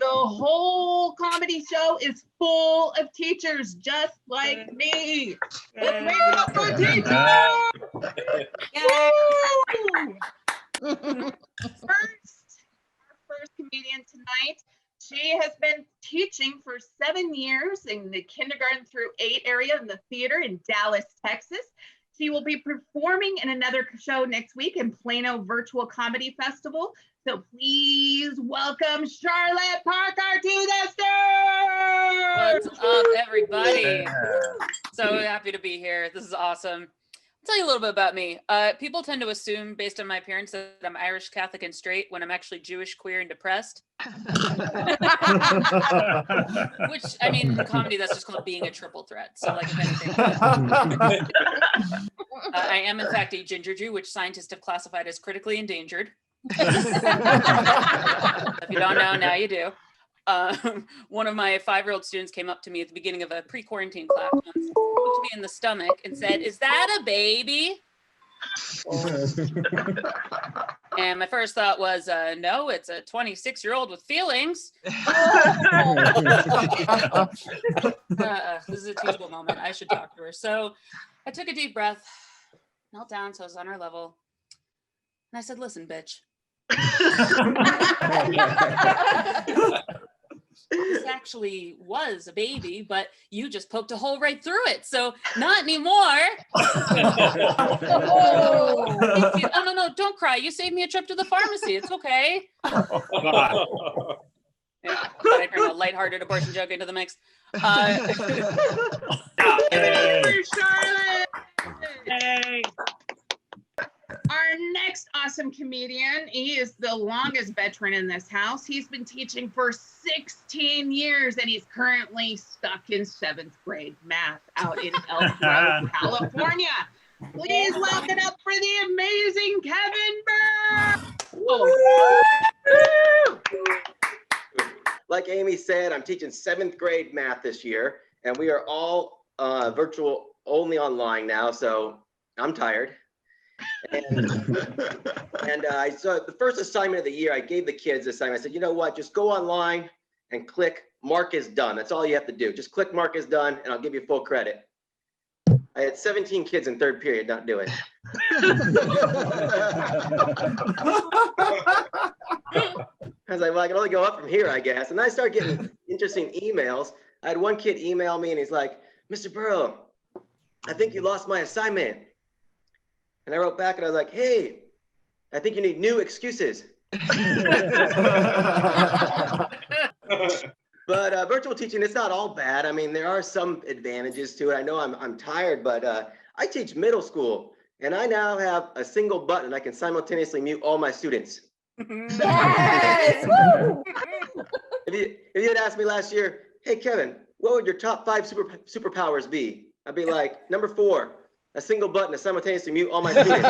The whole comedy show is full of teachers just like me. Let's make it up for teachers! Our first comedian tonight. She has been teaching for 7 years in the kindergarten through 8 area in the theater in Dallas, Texas. She will be performing in another show next week in Plano Virtual Comedy Festival. So please welcome Charlotte Parker to the stage. What's up, everybody? So happy to be here. This is awesome. I'll tell you a little bit about me. People tend to assume, based on my appearance, that I'm Irish, Catholic, and straight when I'm actually Jewish, queer, and depressed. Which, I mean, in comedy, that's just called being a triple threat. So, like, if anything, I am, in fact, a ginger Jew, which scientists have classified as critically endangered. If you don't know, now you do. One of my 5-year-old students came up to me at the beginning of a pre-quarantine class once, looked me in the stomach and said, "Is that a baby?" And my first thought was, no, it's a 26-year-old with feelings. This is a teachable moment. I should talk to her. So I took a deep breath, knelt down so I was on her level, and I said, "Listen, bitch. This actually was a baby, but you just poked a hole right through it. So not anymore." Oh, no, don't cry. You saved me a trip to the pharmacy. It's okay. Oh, yeah, but I bring a lighthearted abortion joke into the mix. Hey, Charlotte. Hey. Our next awesome comedian, he is the longest veteran in this house. He's been teaching for 16 years and he's currently stuck in 7th grade math out in El Dorado, California. Please welcome up for the amazing Kevin Burrill. Like Amy said, I'm teaching 7th grade math this year, and we are all virtual only online now, so I'm tired. And I saw the first assignment of the year. I gave the kids this assignment. I said, you know what? Just go online and click mark is done. That's all you have to do. Just click mark is done, and I'll give you full credit. I had 17 kids in 3rd period not do it. I was like, well, I can only go up from here, I guess. And I started getting interesting emails. I had one kid email me, and he's like, "Mr. Burrill, I think you lost my assignment." And I wrote back and I was like, "Hey, I think you need new excuses." But virtual teaching, it's not all bad. I mean, there are some advantages to it. I know I'm tired, but I teach middle school, and I now have a single button. I can simultaneously mute all my students. Yes! If you had asked me last year, "Hey, Kevin, what would your top 5 superpowers be?" I'd be like, "Number 4. A single button to simultaneously mute all my students."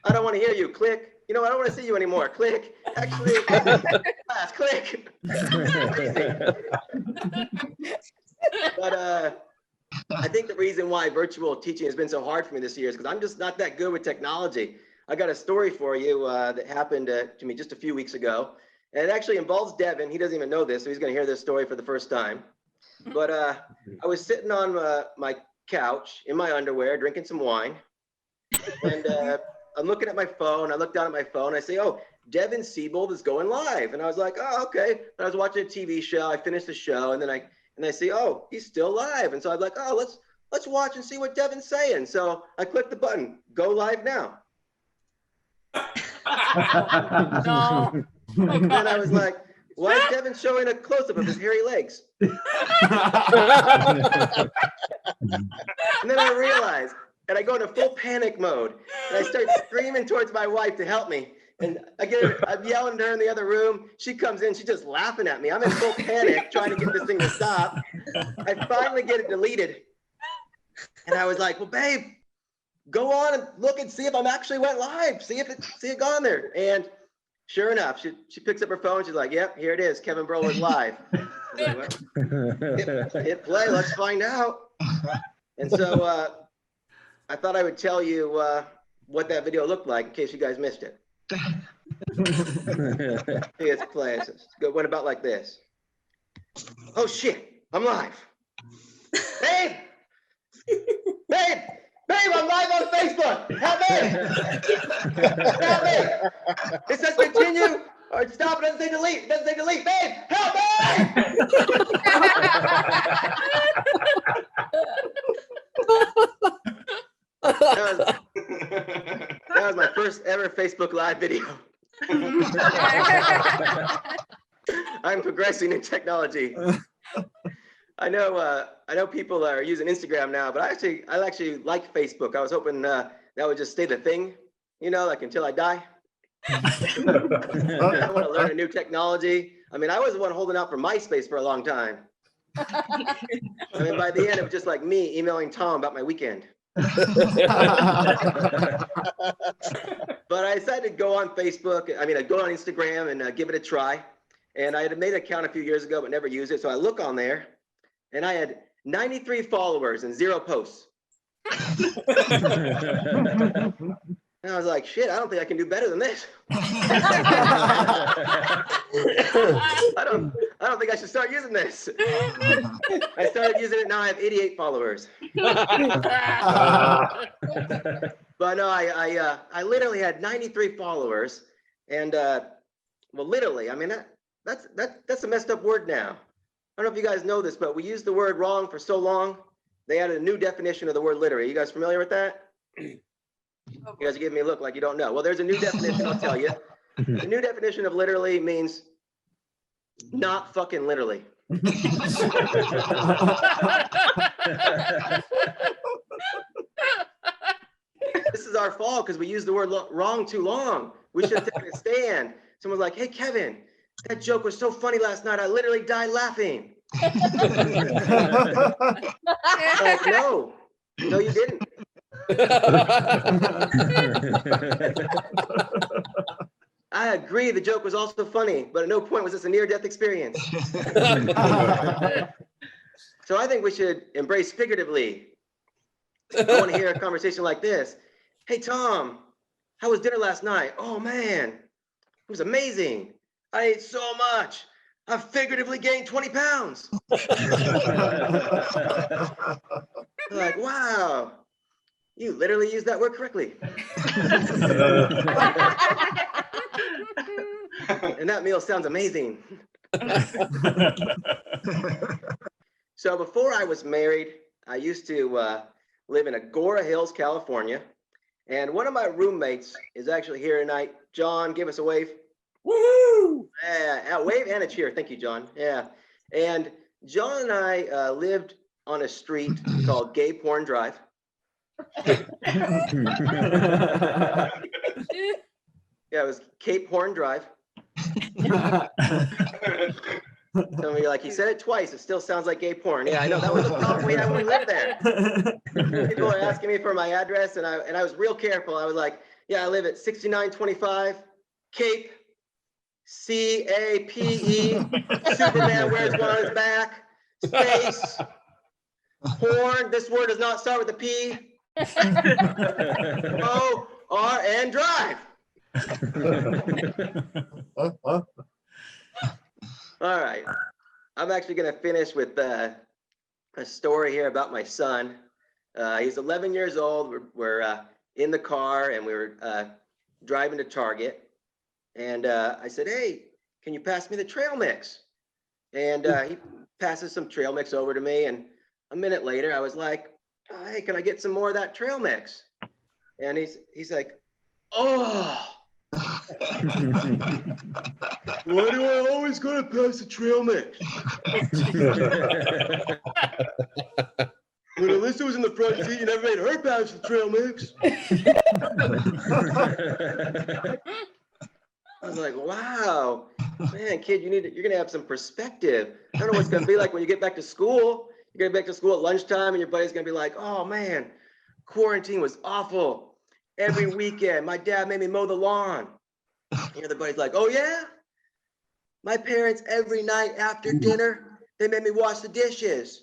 "I don't want to hear you." Click. "You know, I don't want to see you anymore." Click. "Actually, class." Click. But I think the reason why virtual teaching has been so hard for me this year is because I'm just not that good with technology. I got a story for you that happened to me just a few weeks ago, and it actually involves Devin. He doesn't even know this, so he's going to hear this story for the first time. But I was sitting on my couch in my underwear, drinking some wine, and I'm looking at my phone. I look down at my phone. I say, "Oh, Devin Siebold is going live." And I was like, "Oh, okay." And I was watching a TV show. I finished the show, and then I say, "Oh, he's still live." And so I'm like, "Oh, let's watch and see what Devin's saying." So I clicked the button, "Go live now." No. And then I was like, "Why is Devin showing a close-up of his hairy legs?" And then I realized, and I go into full panic mode, and I start screaming towards my wife to help me. And I'm yelling at her in the other room. She comes in, she's just laughing at me. I'm in full panic trying to get this thing to stop. I finally get it deleted. And I was like, "Well, babe, go on and look and see if I'm actually went live. See it gone there." And sure enough, she picks up her phone. She's like, "Yep, here it is. Kevin Burrill is live." Like, hit play. Let's find out. And so I thought I would tell you what that video looked like in case you guys missed it. It's playing. It went about like this. Oh shit, I'm live. Babe! Babe! Babe, I'm live on Facebook! Help me! Help me! It says continue or stop, it doesn't say delete. It doesn't say delete. Babe, help that was my first ever Facebook Live video. I'm progressing in technology. I know people are using Instagram now, but I actually like Facebook. I was hoping that would just stay the thing, like until I die. I want to learn a new technology. I mean, I was the one holding out for MySpace for a long time. I mean, by the end, it was just like me emailing Tom about my weekend. But I decided to go on Facebook. I'd go on Instagram and give it a try. And I had made an account a few years ago, but never used it. So I look on there and I had 93 followers and 0 posts. And I was like, shit, I don't think I can do better than this. I don't think I should start using this. I started using it, now I have 88 followers. But no, I literally had 93 followers. And well, literally, I mean, that's a messed up word now. I don't know if you guys know this, but we used the word wrong for so long. They added a new definition of the word literally. You guys familiar with that? You guys are giving me a look like you don't know. Well, there's a new definition, I'll tell you. The new definition of literally means not fucking literally. This is our fault because we used the word wrong too long. We should have taken a stand. Someone's like, hey, Kevin, that joke was so funny last night. I literally died laughing. Like, no, you didn't. I agree the joke was also funny, but at no point was this a near-death experience. So I think we should embrace figuratively. I want to hear a conversation like this. Hey, Tom, how was dinner last night? Oh, man, it was amazing. I ate so much. I figuratively gained 20 pounds. Like, wow. You literally used that word correctly. And that meal sounds amazing. So before I was married, I used to live in Agora Hills, California. And one of my roommates is actually here tonight. John, give us a wave. Woohoo! Yeah, a wave and a cheer. Thank you, John. Yeah. And John and I lived on a street called Gay Porn Drive. Yeah, it was Cape Horn Drive. Some of you are like, he said it twice. It still sounds like gay porn. Yeah, I know. That was the problem we had when we lived there. People were asking me for my address, and I was real careful. I was like, yeah, I live at 6925 Cape, C-A-P-E, Superman wears one on his back, space, porn. This word does not start with a P. O-R-N Drive. All right. I'm actually going to finish with a story here about my son. He's 11 years old. We're in the car and we were driving to Target. And I said, hey, can you pass me the trail mix? And he passes some trail mix over to me. And a minute later, I was like, oh, hey, can I get some more of that trail mix? And he's like, oh. Why do I always gotta pass the trail mix? When Alyssa was in the front seat, you never made her pass the trail mix. I was like, wow, man, kid, you're gonna have some perspective. I don't know what it's gonna be like when you get back to school. You get back to school at lunchtime and your buddy's gonna be like, oh man, quarantine was awful. Every weekend, my dad made me mow the lawn. And the buddy's like, oh yeah? My parents, every night after dinner, they made me wash the dishes.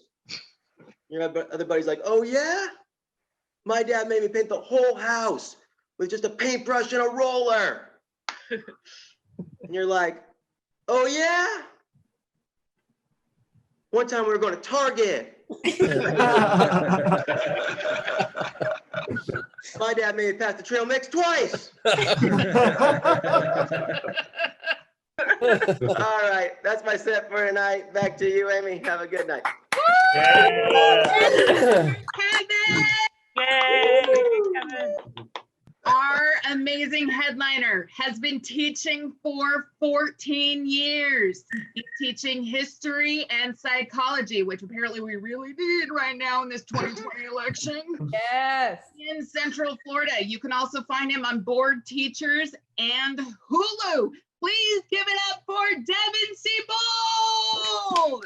Your other buddy's like, oh yeah? My dad made me paint the whole house with just a paintbrush and a roller. And you're like, oh yeah? One time we were going to Target. My dad made me pass the trail mix twice. All right, that's my set for tonight. Back to you, Amy. Have a good night. Kevin! Yay, Kevin. Our amazing headliner has been teaching for 14 years. He's teaching history and psychology, which apparently we really need right now in this 2020 election. Yes. In Central Florida. You can also find him on Board Teachers and Hulu. Please give it up for Devin Siebold.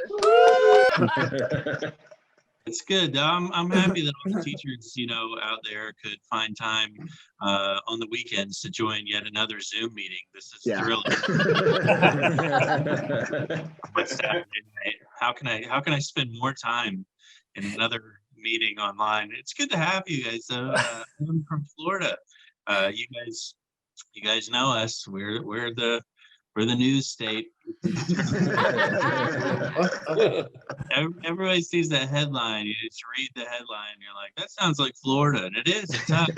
It's good. I'm happy that all the teachers, out there could find time on the weekends to join yet another Zoom meeting. This is thrilling. What's Saturday night? How can I spend more time in another meeting online? It's good to have you guys. I'm from Florida. You guys know us. We're the news state. Everybody sees that headline. You just read the headline. You're like, that sounds like Florida, and it is. It's not.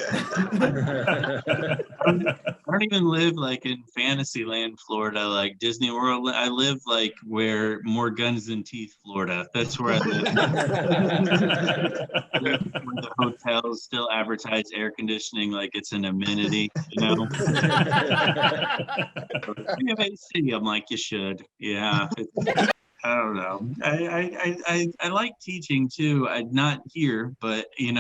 I don't even live like in Fantasyland, Florida, like Disney World. I live like where more guns than teeth, Florida. That's where I live. Where the hotels still advertise air conditioning like it's an amenity, We have AC. I'm like, you should. Yeah. I don't know. I like teaching too. I'm not here, but this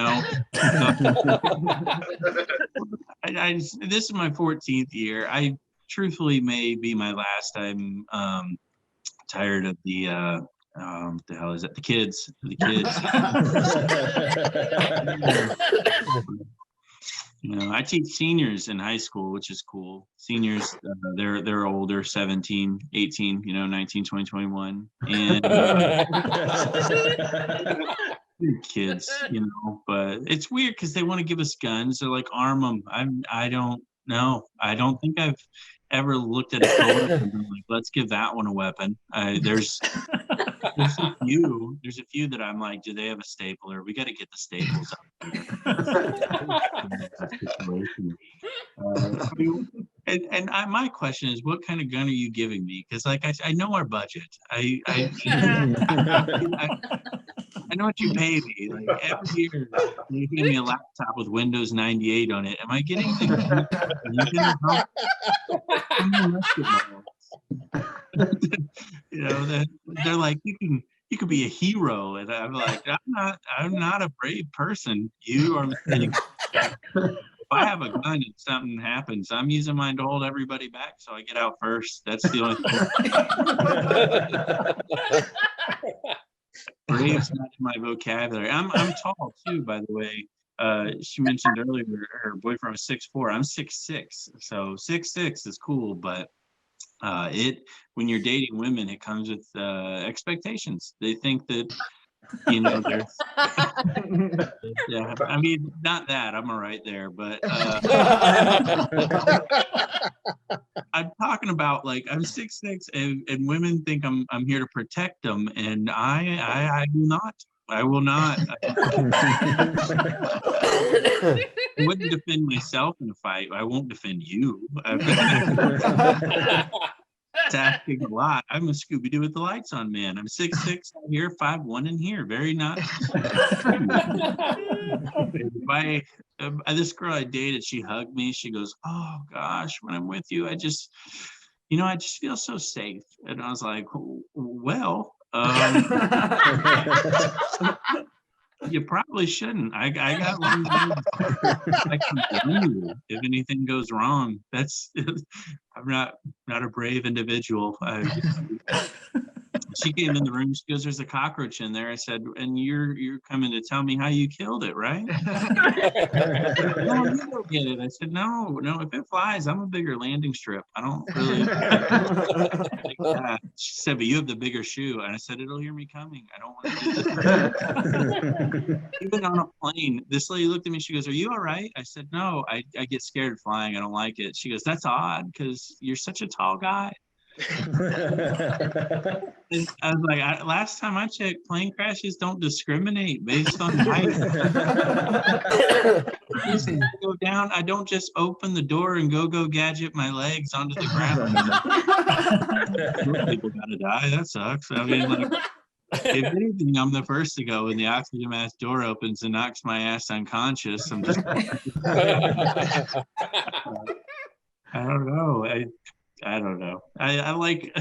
is my 14th year. I truthfully may be my last. I'm tired of the hell is it? The kids. I teach seniors in high school, which is cool. Seniors, they're older, 17, 18, 19, 20, 21. And kids, but it's weird because they want to give us guns. They're like, arm them. I don't know. I don't think I've ever looked at a coder and been like, let's give that one a weapon. There's a few that I'm like, do they have a stapler? We got to get the staples up here. My question is, what kind of gun are you giving me? Because I know our budget. I know what you pay me. Like every year, you give me a laptop with Windows 98 on it. Am I getting the? They're like, you could be a hero, and I'm like, I'm not a brave person. You are mistaken. If I have a gun and something happens, I'm using mine to hold everybody back, so I get out first. That's the only thing. Brave's not in my vocabulary. I'm tall too, by the way. She mentioned earlier her boyfriend was 6'4". I'm 6'6", so 6'6" is cool, but when you're dating women, it comes with expectations. They think that there's yeah, I mean, not that I'm all right there, but I'm talking about like I'm 6'6", and women think I'm here to protect them, and I will not. I will not. I wouldn't defend myself in a fight. I won't defend you. It's asking a lot. I'm a Scooby-Doo with the lights on, man. I'm 6'6" out here, 5'1" in here. Very not. This girl I dated, she hugged me. She goes, "Oh gosh, when I'm with you, I just feel so safe." And I was like, "Well, you probably shouldn't. I got one. I can blame you if anything goes wrong. I'm not a brave individual." she came in the room. She goes, "There's a cockroach in there." I said, "And you're coming to tell me how you killed it, right?" "No, you go get it." I said, no. If it flies, I'm a bigger landing strip. I don't really like that. She said, "But you have the bigger shoe." And I said, "It'll hear me coming. I don't want to do this." Even on a plane, this lady looked at me. She goes, "Are you all right?" I said, "No, I get scared flying. I don't like it." She goes, "That's odd because you're such a tall guy." And I was like, last time I checked, plane crashes don't discriminate based on height. If I go down, I don't just open the door and go gadget my legs onto the ground. People gotta die. That sucks. I mean, like, if anything, I'm the first to go when the oxygen mask door opens and knocks my ass unconscious. I'm just I don't know. I don't know. I like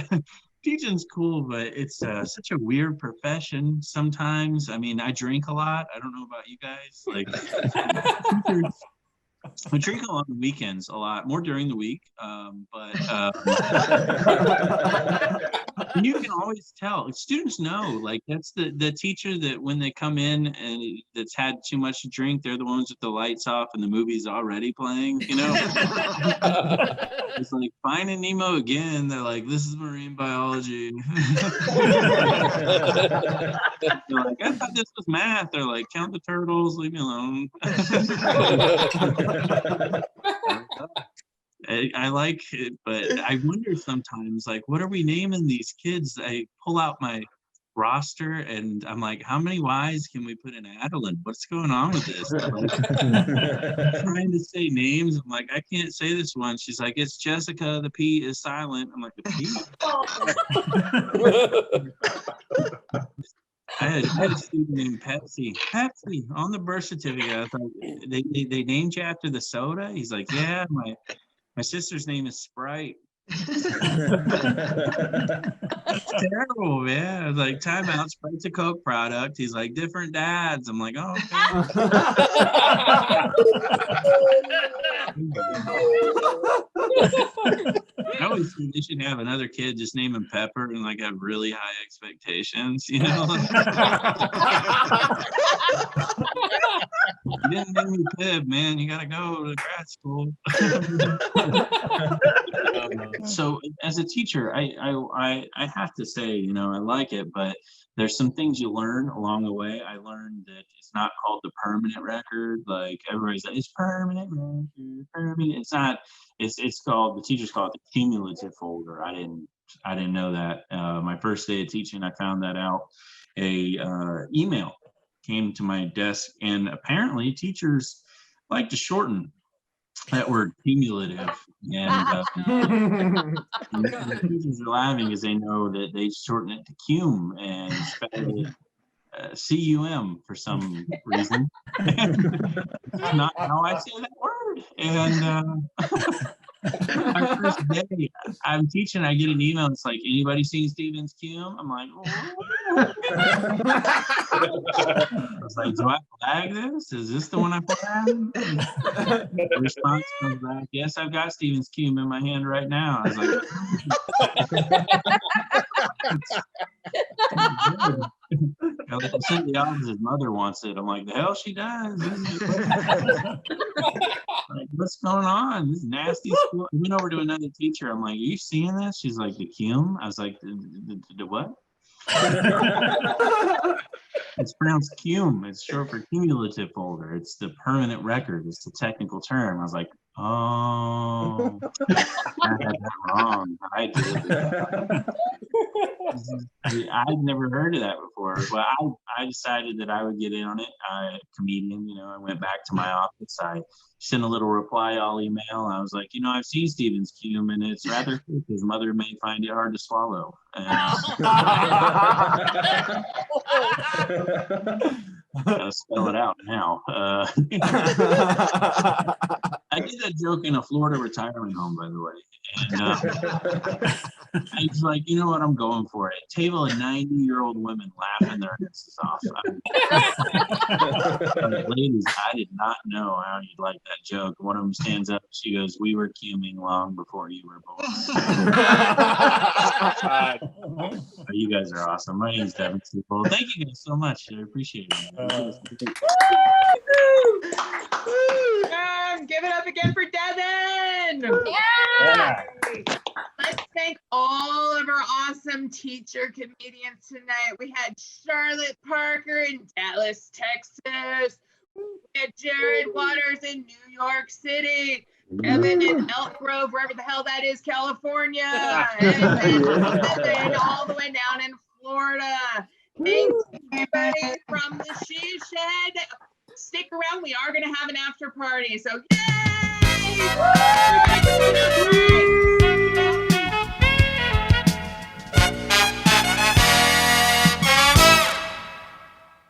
teaching's cool, but it's such a weird profession sometimes. I mean, I drink a lot. I don't know about you guys. Like, I drink on the weekends a lot, more during the week. But you can always tell. Students know, like, that's the teacher that when they come in and that's had too much to drink, they're the ones with the lights off and the movie's already playing, you know? It's like Finding Nemo again. They're like, "This is marine biology." They're like, "I thought this was math." They're like, "Count the turtles, leave me alone." I like it, but I wonder sometimes, like, what are we naming these kids? I pull out my roster and I'm like, how many Y's can we put in Adeline? What's going on with this? Like, trying to say names. I'm like, I can't say this one. She's like, "It's Jessica. The P is silent." I'm like, "The P?" I had a student named Pepsi on the birth certificate. I was like, they named you after the soda? He's like, "Yeah, my sister's name is Sprite." It's terrible, man. I was like, "Time out, Sprite's a Coke product." He's like, "Different dads." I'm like, "Oh, okay." I always think they should have another kid just name him Pepper and like have really high expectations, you know? You didn't name me Pib, man. You gotta go to grad school. So as a teacher, I have to say, you know, I like it, but there's some things you learn along the way. I learned that it's not called the permanent record. Like, everybody's like, "It's permanent record, permanent." It's not. It's called, the teachers call it the cumulative folder. I didn't know that. My first day of teaching, I found that out. A email came to my desk, and apparently teachers like to shorten that word, cumulative. And the teachers are laughing because they know that they shorten it to cum and spell it cum for some reason. It's not how I say that word. And my first day, I'm teaching, I get an email. It's like, "Anybody seen Stephen's cum?" I'm like, "Oh." I was like, "Do I flag this? Is this the one I flagged?" The response comes back, "Yes, I've got Stephen's cum in my hand right now." I was like, I sent the office, his mother wants it. I'm like, "The hell she does." Like, what's going on? This nasty school. I went over to another teacher. I'm like, "Are you seeing this?" She's like, "The cum?" I was like, the what?" It's pronounced cum. It's short for cumulative folder. It's the permanent record. It's the technical term. I was like, "Oh, I had that wrong. I did." I'd never heard of that before. But I decided that I would get in on it. I, comedian, you know, I went back to my office. I sent a little reply all email. I was like, "You know, I've seen Stephen's cum, and it's rather thick. His mother may find it hard to swallow." Gotta spell it out now. I did that joke in a Florida retirement home, by the way. And I was like, you know what? I'm going for it. Table of 90-year-old women laughing their asses off. Like, ladies, I did not know how you'd like that joke. One of them stands up. She goes, "We were cuming long before you were born." You guys are awesome. My name is Devin Siebold. Thank you guys so much. I appreciate it. Give it up again for Devin. Yeah. Let's thank all of our awesome teacher comedians tonight. We had Charlotte Parker in Dallas, Texas. We had Jared Waters in New York City. Evan in Elk Grove, wherever the hell that is, California. And then all the way down in Florida. Thanks everybody from the She Shed. Stick around. We are going to have an after party. So yay!